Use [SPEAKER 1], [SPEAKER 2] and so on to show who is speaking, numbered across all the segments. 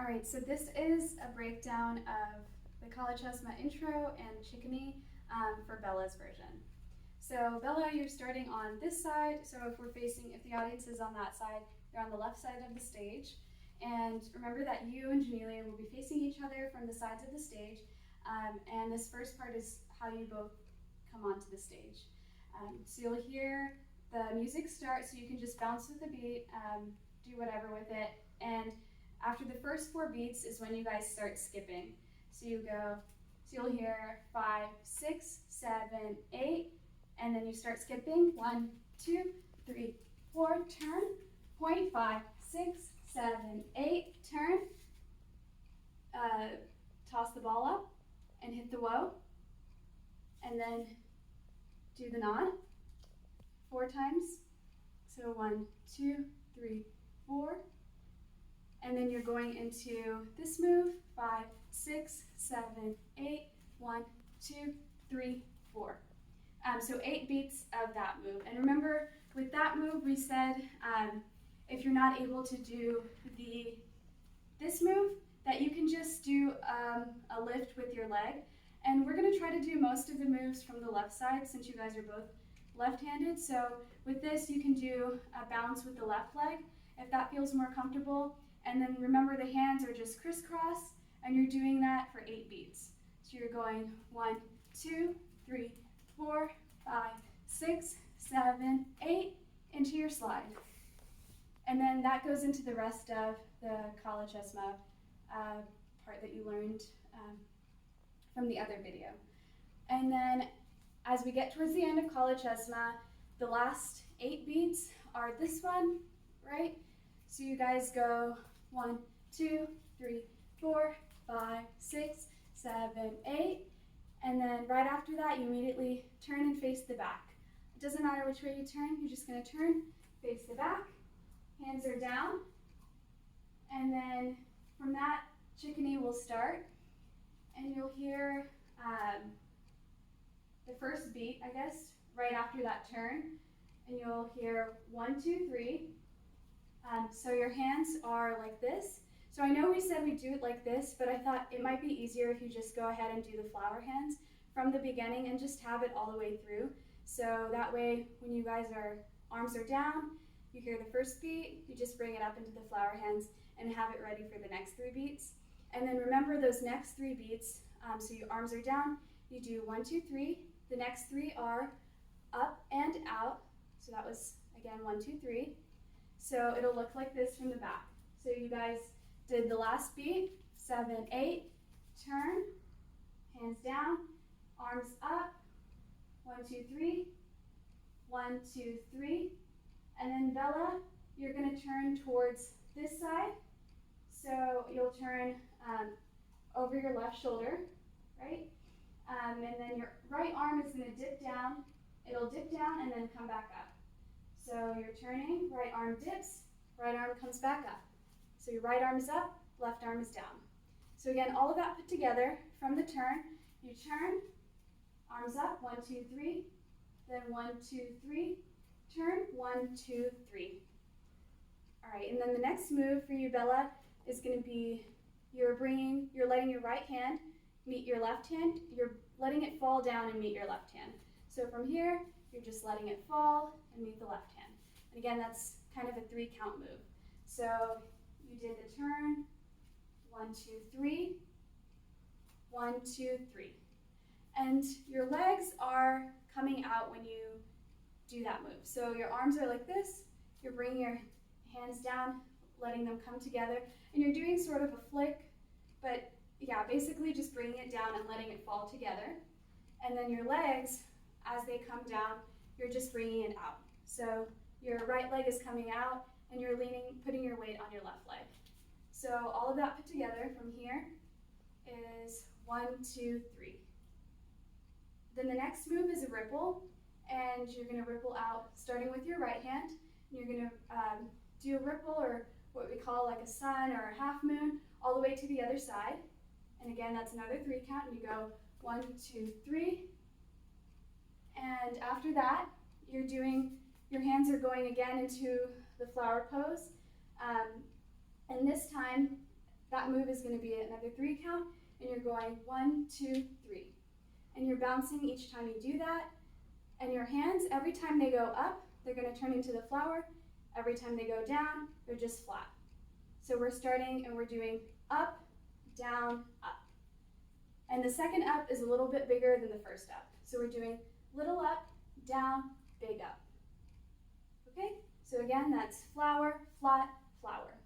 [SPEAKER 1] All right, so this is a breakdown of the Kala Chesma intro and Chikni for Bella's version. So Bella, you're starting on this side. So if the audience is on that side, you're on the left side of the stage. And remember that you and Janelia will be facing each other from the sides of the stage. And this first part is how you both come onto the stage. So you'll hear the music start, so you can just bounce with the beat, do whatever with it. And after the first 4 beats is when you guys start skipping. So you'll hear 5, 6, 7, 8, and then you start skipping. 1, 2, 3, 4, turn. Point 5, 6, 7, 8, turn. Toss the ball up and hit the whoa. And then do the nod 4 times. So 1, 2, 3, 4. And then you're going into this move, 5, 6, 7, 8, 1, 2, 3, 4. So 8 beats of that move. And remember, with that move, we said if you're not able to do this move, that you can just do a lift with your leg. And we're going to try to do most of the moves from the left side since you guys are both left-handed. So with this, you can do a bounce with the left leg if that feels more comfortable. And then remember, the hands are just crisscross, and you're doing that for 8 beats. So you're going 1, 2, 3, 4, 5, 6, 7, 8 into your slide. And then that goes into the rest of the Kala Chesma part that you learned from the other video. And then as we get towards the end of Kala Chesma, the last 8 beats are this one, right? So you guys go 1, 2, 3, 4, 5, 6, 7, 8. And then right after that, you immediately turn and face the back. It doesn't matter which way you turn, you're just gonna turn, face the back, hands are down. And then from that, Chikni will start. And you'll hear the first beat, I guess, right after that turn. And you'll hear 1, 2, 3. So your hands are like this. So I know we said we do it like this, but I thought it might be easier if you just go ahead and do the flower hands from the beginning and just have it all the way through. So that way, when you guys arms are down, you hear the first beat, you just bring it up into the flower hands and have it ready for the next 3 beats. And then remember those next 3 beats, so your arms are down, you do 1, 2, 3. The next 3 are up and out. So that was, again, 1, 2, 3. So it'll look like this from the back. So you guys did the last beat, 7, 8, turn, hands down, arms up, 1, 2, 3, 1, 2, 3. And then Bella, you're gonna turn towards this side. So you'll turn over your left shoulder, right? And then your right arm is gonna dip down. It'll dip down and then come back up. So you're turning, right arm dips, right arm comes back up. So your right arm is up, left arm is down. So again, all of that put together from the turn, you turn, arms up, 1, 2, 3, then 1, 2, 3, turn, 1, 2, 3. All right, and then the next move for you, Bella, is gonna be you're letting your right hand meet your left hand, you're letting it fall down and meet your left hand. So from here, you're just letting it fall and meet the left hand. And again, that's kind of a 3 count move. So you did the turn, 1, 2, 3, 1, 2, 3. And your legs are coming out when you do that move. So your arms are like this, you're bringing your hands down, letting them come together, and you're doing sort of a flick, but yeah, basically just bringing it down and letting it fall together. And then your legs, as they come down, you're just bringing it out. So your right leg is coming out and you're putting your weight on your left leg. So all of that put together from here is 1, 2, 3. Then the next move is a ripple, and you're gonna ripple out starting with your right hand. You're gonna do a ripple, or what we call like a sun or a half moon, all the way to the other side. And again, that's another 3 count, and you go 1, 2, 3. And after that, your hands are going again into the flower pose. And this time, that move is going to be another 3 count, and you're going 1, 2, 3. And you're bouncing each time you do that. And your hands, every time they go up, they're going to turn into the flower. Every time they go down, they're just flat. So we're starting and we're doing up, down, up. And the second up is a little bit bigger than the first up. So we're doing little up, down, big up. Okay? So again, that's flower, flat, flower.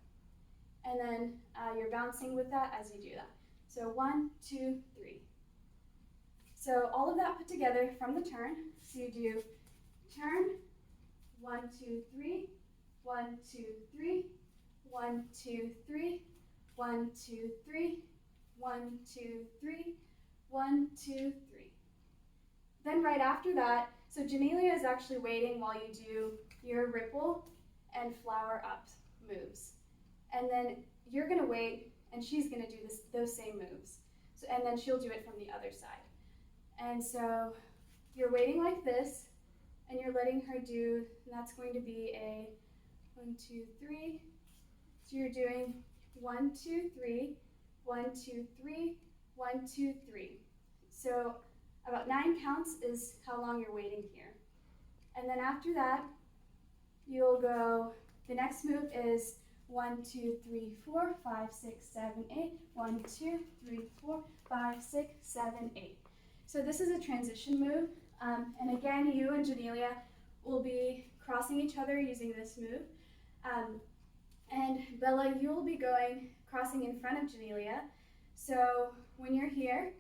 [SPEAKER 1] And then you're bouncing with that as you do that. So 1, 2, 3. So all of that put together from the turn. So you do turn, 1, 2, 3, 1, 2, 3, 1, 2, 3, 1, 2, 3, 1, 2, 3, 1, 2, 3. Then right after that, so Janelia is actually waiting while you do your ripple and flower up moves. And then you're gonna wait and she's gonna do those same moves. So, and then she'll do it from the other side. And so you're waiting like this and you're letting her do, and that's going to be a 1, 2, 3. So you're doing 1, 2, 3, 1, 2, 3, 1, 2, 3. So about 9 counts is how long you're waiting here. And then after that, you'll go, the next move is 1, 2, 3, 4, 5, 6, 7, 8. 1, 2, 3, 4, 5, 6, 7, 8. So this is a transition move. And again, you and Janelia will be crossing each other using this move. And Bella, you will be crossing in front of Janelia. So when you're here,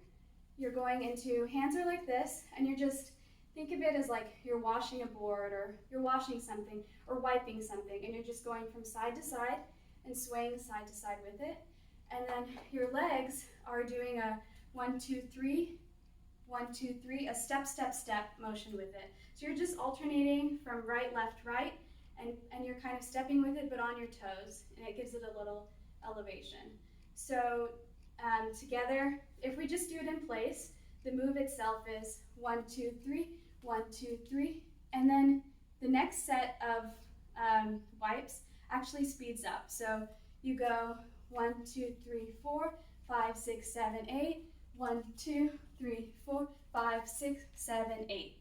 [SPEAKER 1] you're going into, hands are like this, and you're just, think of it as like you're washing a board or you're washing something or wiping something, and you're just going from side to side and swaying side to side with it. And then your legs are doing a 1, 2, 3, 1, 2, 3, a step, step, step motion with it. So you're just alternating from right, left, right, and you're kind of stepping with it but on your toes, and it gives it a little elevation. So together, if we just do it in place, the move itself is 1, 2, 3, 1, 2, 3, and then the next set of wipes actually speeds up. So you go 1, 2, 3, 4, 5, 6, 7, 8, 1, 2, 3, 4, 5, 6, 7, 8.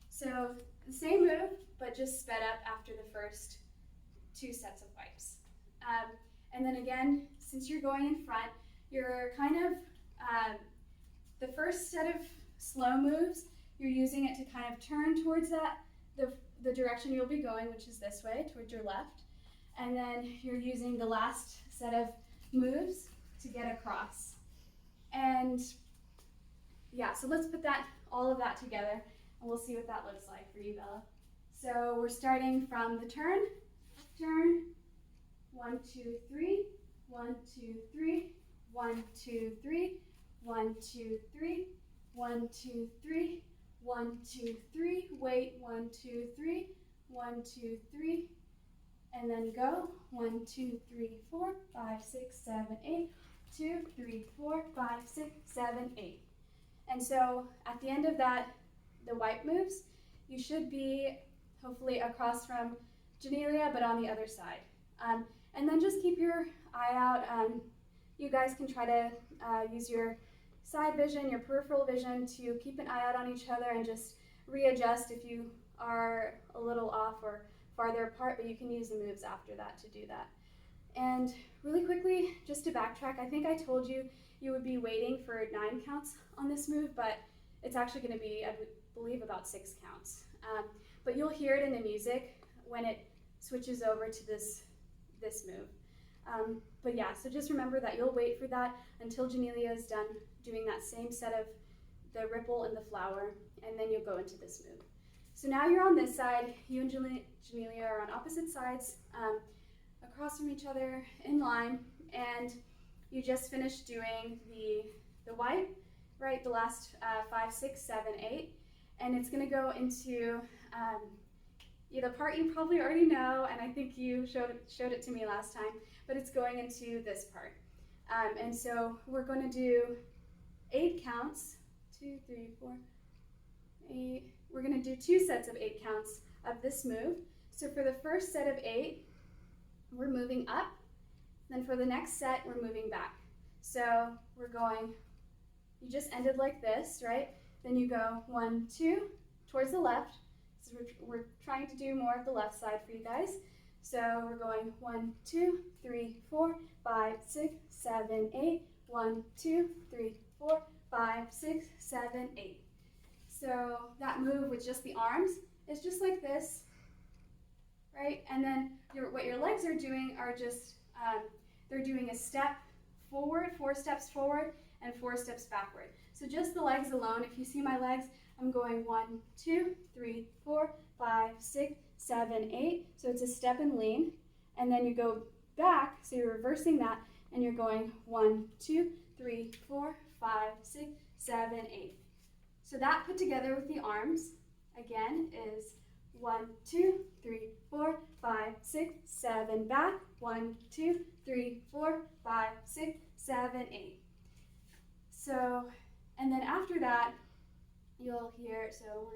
[SPEAKER 1] So the same move, but just sped up after the first 2 sets of wipes. And then again, since you're going in front, you're kind of, the first set of slow moves, you're using it to kind of turn towards the direction you'll be going, which is this way, towards your left. And then you're using the last set of moves to get across. And yeah, so let's put all of that together, and we'll see what that looks like for you, Bella. So we're starting from the turn, 1, 2, 3, 1, 2, 3, 1, 2, 3, 1, 2, 3, 1, 2, 3, 1, 2, 3, wait, 1, 2, 3, 1, 2, 3, and then go, 1, 2, 3, 4, 5, 6, 7, 8, 2, 3, 4, 5, 6, 7, 8. And so at the end of that, the wipe moves, you should be hopefully across from Janelia, but on the other side. And then just keep your eye out. You guys can try to use your side vision, your peripheral vision, to keep an eye out on each other and just readjust if you are a little off or farther apart, but you can use the moves after that to do that. And really quickly, just to backtrack, I think I told you you would be waiting for 9 counts on this move, but it's actually going to be, I believe, about 6 counts. But you'll hear it in the music when it switches over to this move. But yeah, so just remember that you'll wait for that until Janelia is done doing that same set of the ripple and the flower, and then you'll go into this move. So now you're on this side, you and Janelia are on opposite sides, across from each other in line, and you just finished doing the wipe, right? The last 5, 6, 7, 8, and it's gonna go into the part you probably already know, and I think you showed it to me last time, but it's going into this part. And so we're going to do 8 counts, 2, 3, 4, 8. We're going to do 2 sets of 8 counts of this move. So for the first set of 8, we're moving up Then for the next set, we're moving back. So we're going, you just ended like this, right? Then you go 1, 2, towards the left. So we're trying to do more of the left side for you guys. So we're going 1, 2, 3, 4, 5, 6, 7, 8. 1, 2, 3, 4, 5, 6, 7, 8. So that move with just the arms is just like this, right? And then what your legs are doing are just, they're doing a step forward, 4 steps forward, and 4 steps backward. So just the legs alone, if you see my legs, I'm going 1, 2, 3, 4, 5, 6, 7, 8. So it's a step and lean. And then you go back, so you're reversing that, and you're going 1, 2, 3, 4, 5, 6, 7, 8. So that put together with the arms, again, is 1, 2, 3, 4, 5, 6, 7, back, 1, 2, 3, 4, 5, 6, 7, 8. So, and then after that, you'll hear, so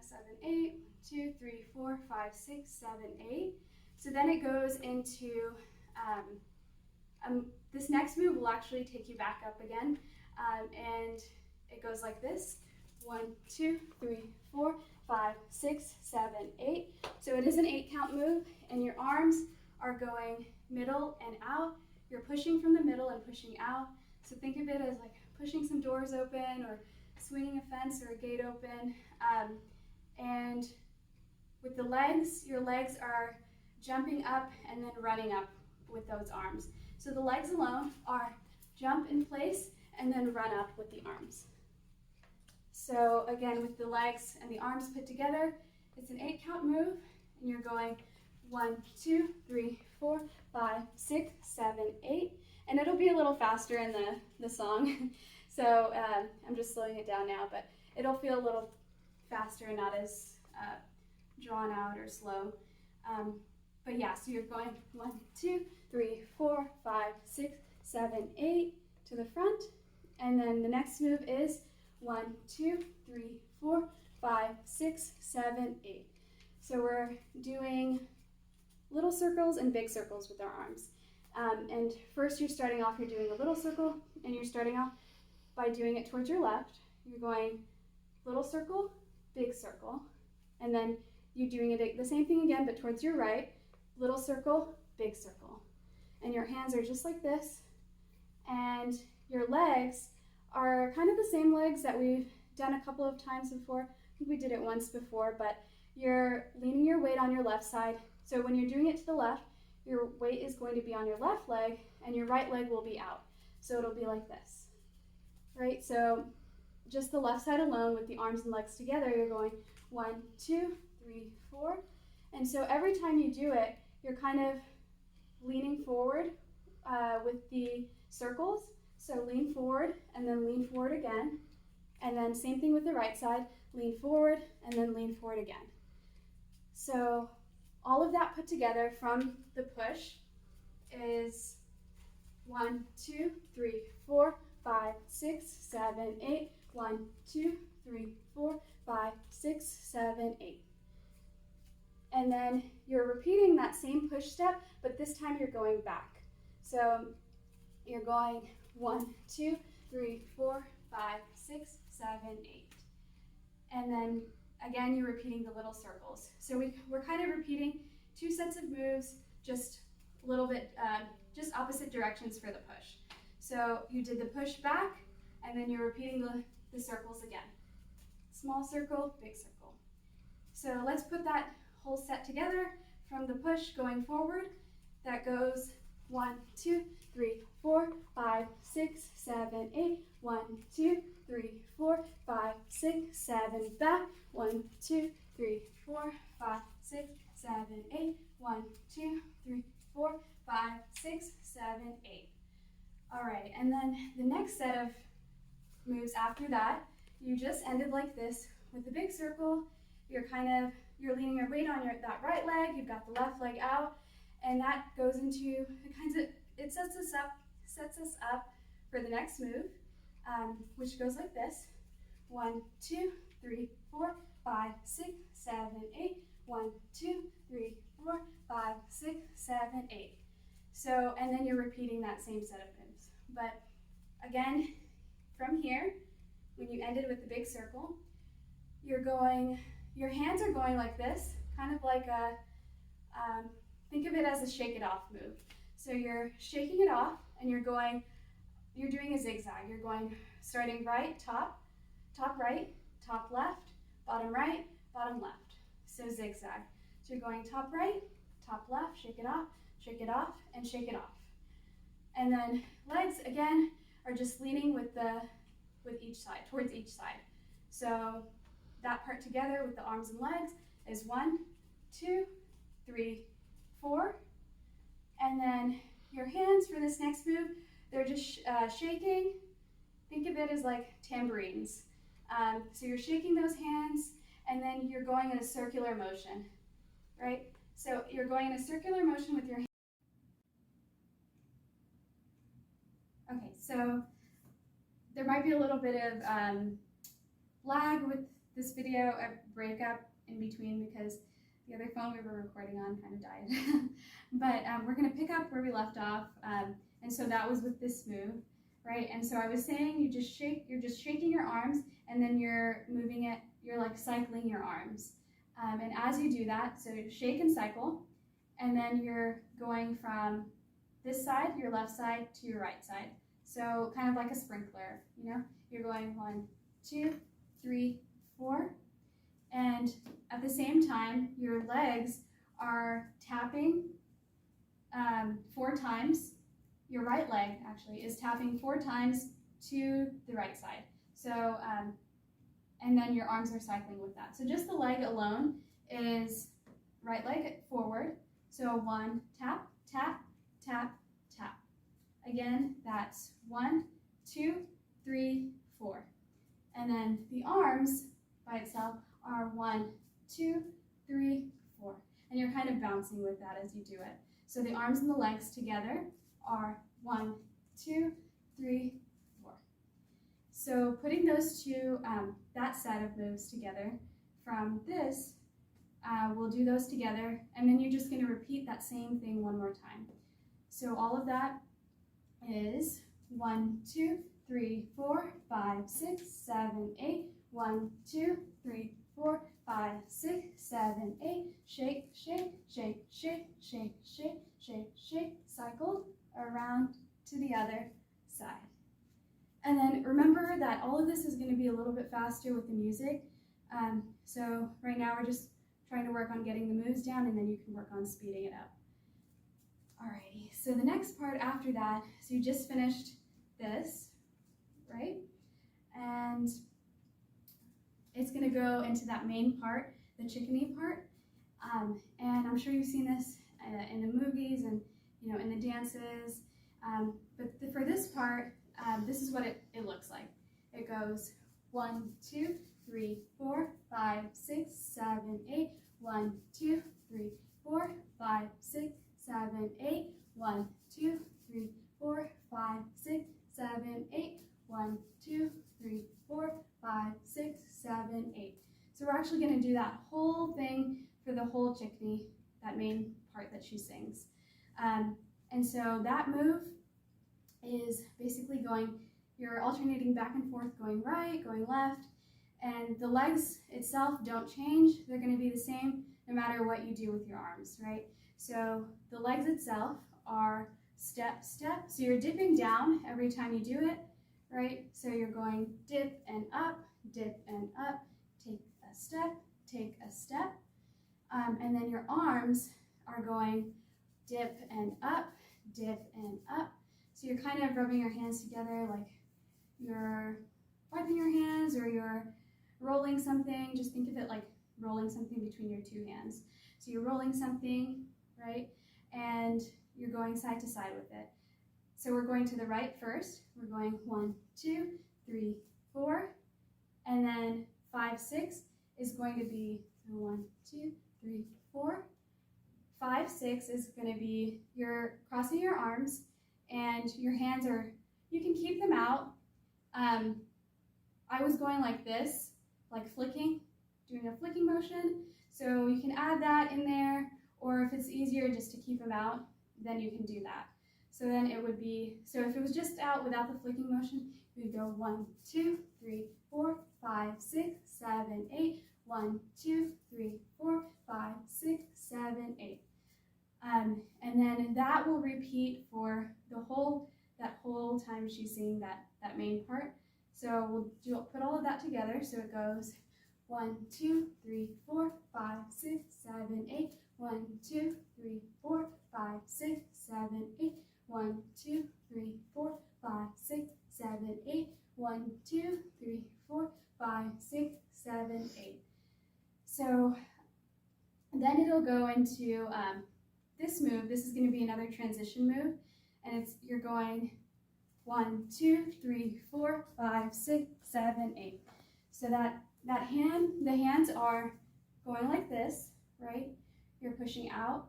[SPEAKER 1] 7, 8, 1, 2, 3, 4, 5, 6, 7, 8. So then it goes into, this next move will actually take you back up again, and it goes like this, 1, 2, 3, 4, 5, 6, 7, 8. So it is an 8 count move, and your arms are going middle and out. You're pushing from the middle and pushing out. So think of it as like pushing some doors open or swinging a fence or a gate open. And with the legs, your legs are jumping up and then running up with those arms. So the legs alone are jump in place and then run up with the arms. So again, with the legs and the arms put together, it's an 8 count move, and you're going 1, 2, 3, 4, 5, 6, 7, 8. And it'll be a little faster in the song. So I'm just slowing it down now, but it'll feel a little faster and not as drawn out or slow. But yeah, so you're going 1, 2, 3, 4, 5, 6, 7, 8 to the front. And then the next move is 1, 2, 3, 4, 5, 6, 7, 8. So we're doing little circles and big circles with our arms. And first you're starting off, you're doing a little circle, and you're starting off by doing it towards your left. You're going little circle, big circle, and then you're doing it the same thing again, but towards your right, little circle, big circle. And your hands are just like this, and your legs are kind of the same legs that we've done a couple of times before. I think we did it once before, but you're leaning your weight on your left side. So when you're doing it to the left, your weight is going to be on your left leg and your right leg will be out. So it'll be like this, right? So just the left side alone with the arms and legs together, you're going 1, 2, 3, 4. And so every time you do it, you're kind of leaning forward with the circles. So lean forward and then lean forward again. And then same thing with the right side, lean forward and then lean forward again. So all of that put together from the push is 1, 2, 3, 4, 5, 6, 7, 8. 1, 2, 3, 4, 5, 6, 7, 8. And then you're repeating that same push step, but this time you're going back. So you're going 1, 2, 3, 4, 5, 6, 7, 8. And then again, you're repeating the little circles. So we're kind of repeating 2 sets of moves, just a little bit, just opposite directions for the push. So you did the push back, and then you're repeating the circles again. Small circle, big circle. So let's put that whole set together from the push going forward. That goes 1, 2, 3, 4, 5, 6, 7, 8. 1, 2, 3, 4, 5, 6, 7, back. 1, 2, 3, 4, 5, 6, 7, 8. 1, 2, 3, 4, 5, 6, 7, 8. All right, and then the next set of moves after that, you just ended like this with the big circle. You're leaning your weight on that right leg, you've got the left leg out, and that goes into it sets us up for the next move, which goes like this. 1, 2, 3, 4, 5, 6, 7, 8. 1, 2, 3, 4, 5, 6, 7, 8. So, and then you're repeating that same set of moves. But again, from here, when you ended with the big circle, your hands are going like this, kind of like a, think of it as a shake it off move. So you're shaking it off and you're doing a zigzag. You're going, starting right, top right, top left, bottom right, bottom left. So zigzag. So you're going top right, top left, shake it off, and shake it off. And then legs, again, are just leaning with each side, towards each side. So that part together with the arms and legs is 1, 2, 3, 4. And then your hands for this next move, they're just shaking. Think of it as like tambourines. So you're shaking those hands and then you're going in a circular motion, right? So you're going in a circular motion with your hands. Okay, so there might be a little bit of lag with this video, a breakup in between because the other phone we were recording on kind of died. But we're gonna pick up where we left off. And so that was with this move, right? And so I was saying you're just shaking your arms and then you're moving it, you're like cycling your arms. And as you do that, so shake and cycle, and then you're going from this side, your left side, to your right side. So kind of like a sprinkler, you know? You're going 1, 2, 3, 4. And at the same time, your legs are tapping 4 times. Your right leg actually is tapping 4 times to the right side. So, and then your arms are cycling with that. So just the leg alone is right leg forward. So 1, tap, tap, tap, tap. Again, that's 1, 2, 3, 4. And then the arms by itself are 1, 2, 3, 4. And you're kind of bouncing with that as you do it. So the arms and the legs together are 1, 2, 3, 4. So putting those two, that set of moves together from this, we'll do those together, and then you're just going to repeat that same thing one more time. So all of that is 1, 2, 3, 4, 5, 6, 7, 8. 1, 2, 3, 4, 5, 6, 7, 8. Shake, shake, shake, shake, shake, shake, shake, shake. Cycle around to the other side. And then remember that all of this is going to be a little bit faster with the music. So right now we're just trying to work on getting the moves down, and then you can work on speeding it up. Alrighty, so the next part after that, so you just finished this, right? And it's going to go into that main part, the Chikni part. And I'm sure you've seen this in the movies and in the dances. But for this part, this is what it looks like. It goes 1, 2, 3, 4, 5, 6, 7, 8. 1, 2, 3, 4, 5, 6, 7, 8. 1, 2, 3, 4, 5, 6, 7, 8. 1, 2, 3, 4, 5, 6, 7, 8. So we're actually going to do that whole thing for the whole Chikni, that main part that she sings. And so that move is basically you're alternating back and forth, going right, going left, and the legs itself don't change. They're going to be the same no matter what you do with your arms, right? So the legs itself are step, step. So you're dipping down every time you do it, right? So you're going dip and up, take a step, take a step. And then your arms are going dip and up, dip and up. So you're kind of rubbing your hands together like you're wiping your hands or you're rolling something. Just think of it like rolling something between your 2 hands. So you're rolling something, right? And you're going side to side with it. So we're going to the right first. We're going 1, 2, 3, 4. And then 5, 6 is going to be 1, 2, 3, 4. 5, 6 is going to be you're crossing your arms and your hands you can keep them out. I was going like this, like flicking, doing a flicking motion. So you can add that in there, or if it's easier just to keep them out, then you can do that. So then it would be, so if it was just out without the flicking motion, you would go 1, 2, 3, 4, 5, 6, 7, 8. 1, 2, 3, 4, 5, 6, 7, 8. And then that will repeat for that whole time she's singing that main part. So we'll put all of that together. So it goes 1, 2, 3, 4, 5, 6, 7, 8. 1, 2, 3, 4, 5, 6, 7, 8. 1, 2, 3, 4, 5, 6, 7, 8. 1, 2, 3, 4, 5, 6, 7, 8. So then it'll go into this move. This is going to be another transition move, and you're going 1, 2, 3, 4, 5, 6, 7, 8. So the hands are going like this, right? You're pushing out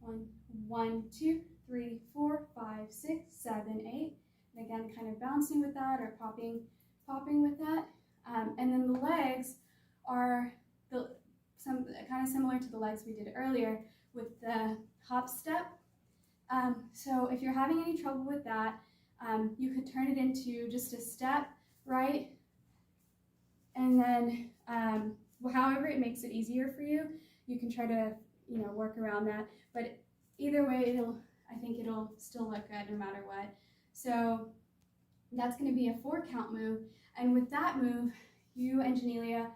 [SPEAKER 1] 1, 2, 3, 4, 5, 6, 7, 8. And again, kind of bouncing with that or popping with that. And then the legs are kind of similar to the legs we did earlier with the hop step. So if you're having any trouble with that, you could turn it into just a step, right? And then however it makes it easier for you, you can try to work around that. But either way, I think it'll still look good no matter what. So that's going to be a 4-count move. And with that move, you and Janelia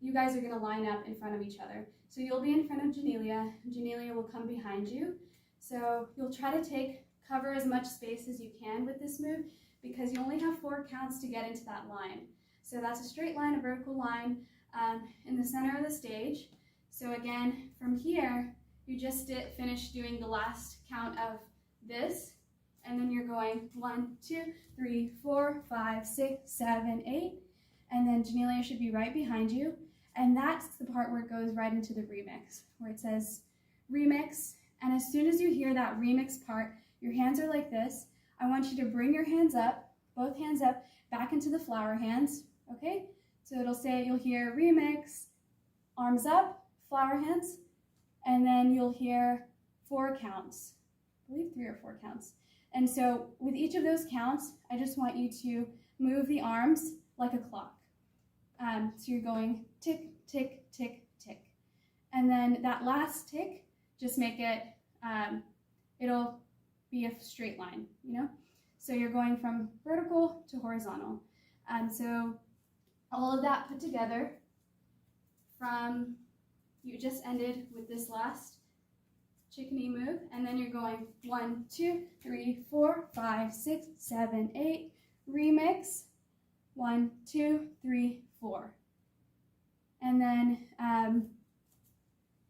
[SPEAKER 1] you guys are going to line up in front of each other. So you'll be in front of Janelia. Janelia will come behind you. So you'll try to cover as much space as you can with this move, because you only have 4 counts to get into that line. So that's a straight line, a vertical line in the center of the stage. So again, from here, you just finished doing the last count of this, and then you're going 1, 2, 3, 4, 5, 6, 7, 8, and then Janelia should be right behind you. And that's the part where it goes right into the remix, where it says remix. And as soon as you hear that remix part, your hands are like this. I want you to bring your hands up, both hands up, back into the flower hands, okay? So you'll hear remix, arms up, flower hands, and then you'll hear 4 counts. I believe 3 or 4 counts. And so with each of those counts, I just want you to move the arms like a clock. So you're going tick, tick, tick, tick. And then that last tick, just make it, it'll be a straight line, So you're going from vertical to horizontal. So all of that put together you just ended with this last Chikni move, and then you're going 1, 2, 3, 4, 5, 6, 7, 8, remix, 1, 2, 3, 4. And then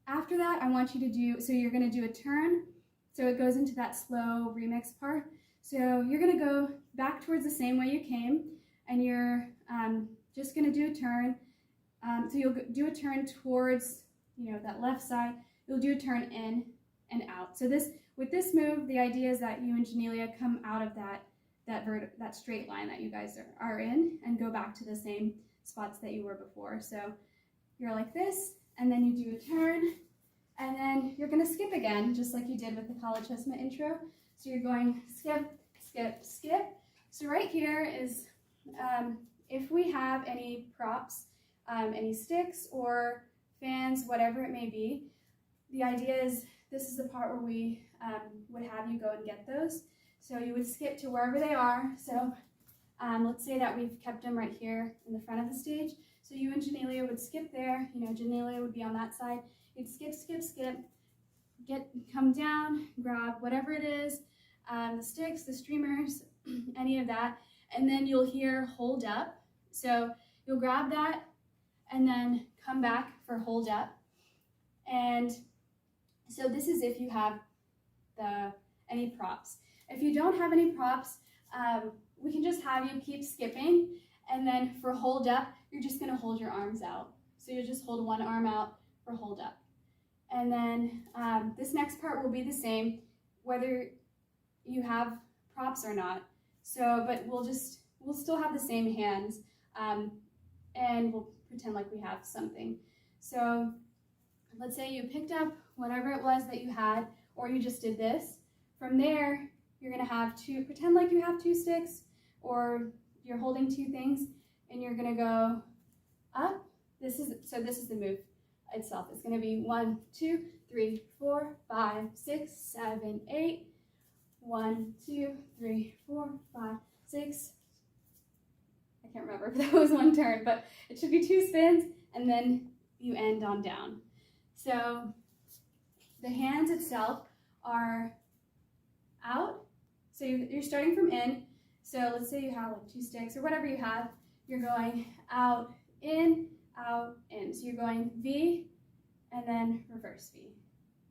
[SPEAKER 1] after that, I want you to so you're going to do a turn. So it goes into that slow remix part. So you're going to go back towards the same way you came, and you're just going to do a turn. So you'll do a turn towards, that left side. You'll do a turn in and out. So with this move, the idea is that you and Janelia come out of that straight line that you guys are in and go back to the same spots that you were before. So you're like this, and then you do a turn, and then you're going to skip again, just like you did with the college Husma intro. So you're going skip, skip, skip. So right here is, if we have any props, any sticks or fans, whatever it may be, the idea is this is the part where we would have you go and get those. So you would skip to wherever they are. So let's say that we've kept them right here in the front of the stage. So you and Janelia would skip there. Janelia would be on that side. You'd skip, skip, skip, come down, grab whatever it is, the sticks, the streamers, any of that, and then you'll hear hold up. So you'll grab that and then come back for hold up. And so this is if you have any props. If you don't have any props, we can just have you keep skipping, and then for hold up, you're just going to hold your arms out. So you just hold one arm out for hold up. And then this next part will be the same, whether you have props or not. So, but we'll still have the same hands, and we'll pretend like we have something. So let's say you picked up whatever it was that you had, or you just did this. From there, you're gonna have pretend like you have two sticks, or you're holding two things, and you're gonna go up. This is the move itself. It's gonna be 1, 2, 3, 4, 5, 6, 7, 8. 1, 2, 3, 4, 5, 6. I can't remember if that was one turn, but it should be 2 spins, and then you end on down. So the hands itself are out. So you're starting from in. So let's say you have like 2 sticks or whatever you have. You're going out, in, out, in. So you're going V and then reverse V,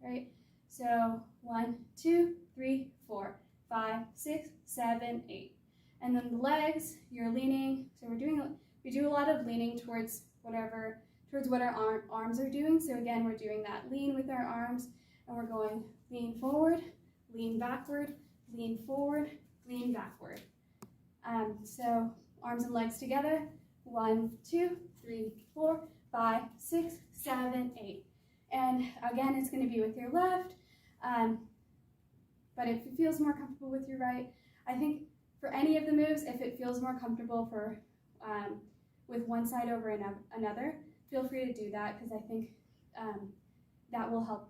[SPEAKER 1] right? So 1, 2, 3, 4, 5, 6, 7, 8. And then the legs, you're leaning. So we do a lot of leaning towards what our arms are doing. So again, we're doing that lean with our arms, and we're going lean forward, lean backward, lean forward, lean backward. So arms and legs together. 1, 2, 3, 4, 5, 6, 7, 8. And again, it's going to be with your left. But if it feels more comfortable with your right, I think for any of the moves, if it feels more comfortable with one side over another, feel free to do that, because I think that will help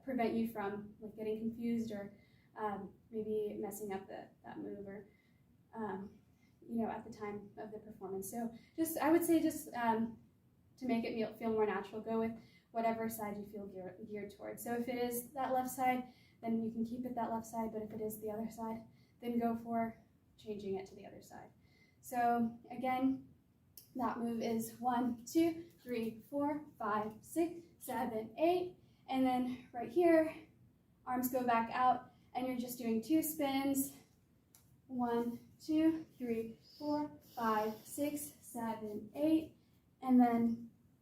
[SPEAKER 1] prevent you from like getting confused or maybe messing up that move or at the time of the performance. So I would say to make it feel more natural, go with whatever side you feel geared towards. So if it is that left side, then you can keep it that left side, but if it is the other side, then go for changing it to the other side. So again, that move is 1, 2, 3, 4, 5, 6, 7, 8, and then right here, arms go back out, and you're just doing 2 spins. 1, 2, 3, 4, 5, 6, 7, 8, and then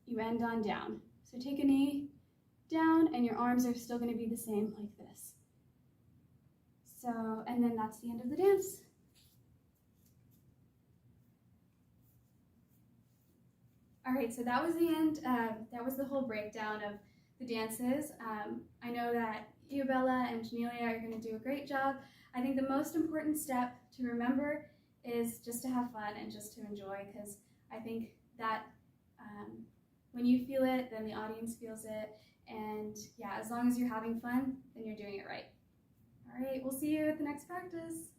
[SPEAKER 1] you end on down. So take a knee down, and your arms are still going to be the same like this. So, and then that's the end of the dance. All right, so that was the end. That was the whole breakdown of the dances. I know that you, Bella, and Janelia are going to do a great job. I think the most important step to remember is just to have fun and just to enjoy, because I think that when you feel it, then the audience feels it. And yeah, as long as you're having fun, then you're doing it right. All right, we'll see you at the next practice.